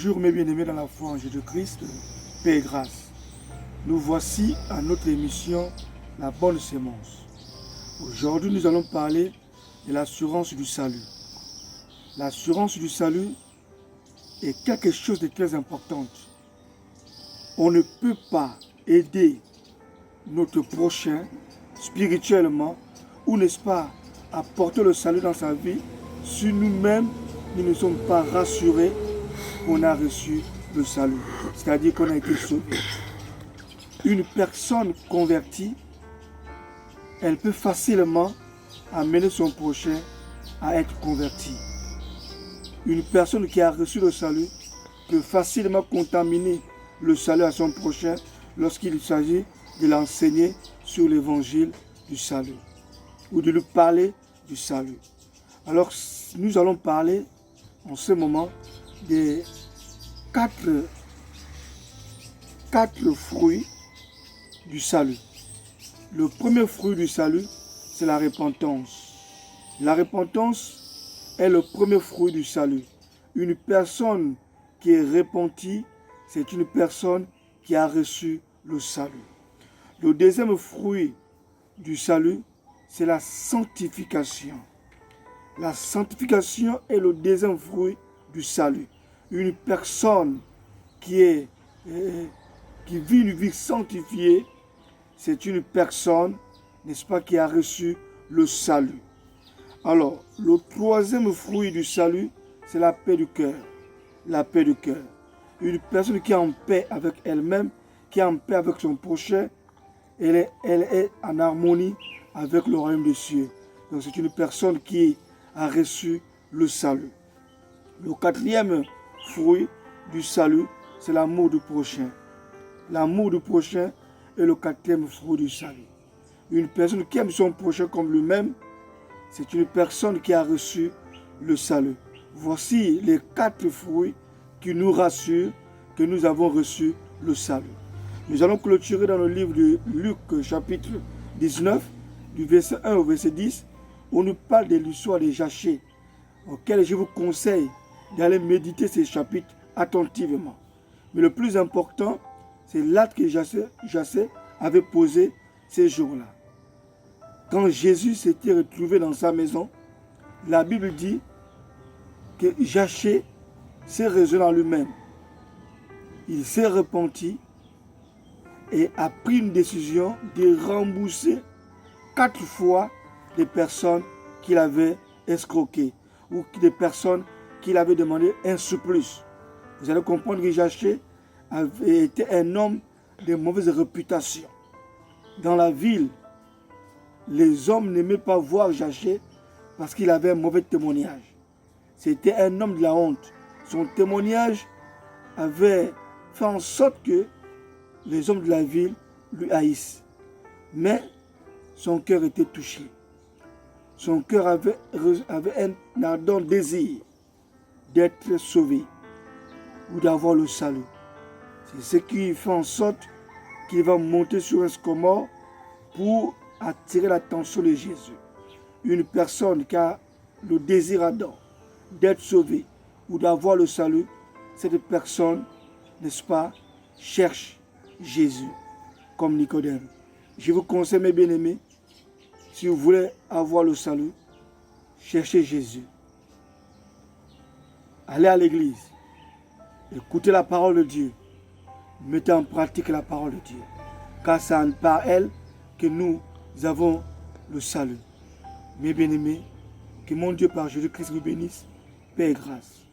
Bonjour mes bien-aimés dans la foi en Jésus-Christ, paix et grâce. Nous voici à notre émission La Bonne Sémence. Aujourd'hui nous allons parler de l'assurance du salut. L'assurance du salut est quelque chose de très important. On ne peut pas aider notre prochain spirituellement ou n'est-ce pas apporter le salut dans sa vie si nous-mêmes nous ne sommes pas rassurés qu'on a reçu le salut, c'est-à-dire qu'on a été sauvé. Une personne convertie, elle peut facilement amener son prochain à être converti. Une personne qui a reçu le salut peut facilement contaminer le salut à son prochain lorsqu'il s'agit de l'enseigner sur l'évangile du salut ou de lui parler du salut. Alors, nous allons parler en ce moment des quatre fruits du salut. Le premier fruit du salut, c'est la repentance. La repentance est le premier fruit du salut. Une personne qui est repentie, c'est une personne qui a reçu le salut. Le deuxième fruit du salut, c'est la sanctification. La sanctification est le deuxième fruit du salut. Une personne qui vit une vie sanctifiée, c'est une personne, n'est-ce pas, qui a reçu le salut. Alors, le troisième fruit du salut, c'est la paix du cœur. La paix du cœur. Une personne qui est en paix avec elle-même, qui est en paix avec son prochain, elle est en harmonie avec le royaume des cieux. Donc, c'est une personne qui a reçu le salut. Le quatrième fruit du salut, c'est l'amour du prochain. L'amour du prochain est le quatrième fruit du salut. Une personne qui aime son prochain comme lui-même, c'est une personne qui a reçu le salut. Voici les quatre fruits qui nous rassurent que nous avons reçu le salut. Nous allons clôturer dans le livre de Luc, chapitre 19, du verset 1 au verset 10, où on nous parle de l'histoire de Zachée, auquel je vous conseille d'aller méditer ces chapitres attentivement. Mais le plus important, c'est l'acte que Zachée avait posé ces jours-là. Quand Jésus s'était retrouvé dans sa maison, la Bible dit que Zachée s'est raisonné en lui-même. Il s'est repenti et a pris une décision de rembourser 4 fois les personnes qu'il avait escroquées ou des personnes qu'il avait demandé un surplus. Vous allez comprendre que Zachée avait été un homme de mauvaise réputation. Dans la ville, les hommes n'aimaient pas voir Zachée parce qu'il avait un mauvais témoignage. C'était un homme de la honte. Son témoignage avait fait en sorte que les hommes de la ville lui haïssent. Mais son cœur était touché. Son cœur avait un ardent désir d'être sauvé ou d'avoir le salut. C'est ce qui fait en sorte qu'il va monter sur un sycomore pour attirer l'attention de Jésus. Une personne qui a le désir ardent d'être sauvé ou d'avoir le salut, cette personne, n'est-ce pas, cherche Jésus comme Nicodème. Je vous conseille, mes bien-aimés, si vous voulez avoir le salut, cherchez Jésus. Allez à l'église, écoutez la parole de Dieu, mettez en pratique la parole de Dieu, car c'est par elle que nous avons le salut. Mes bien-aimés, que mon Dieu par Jésus-Christ vous bénisse, paix et grâce.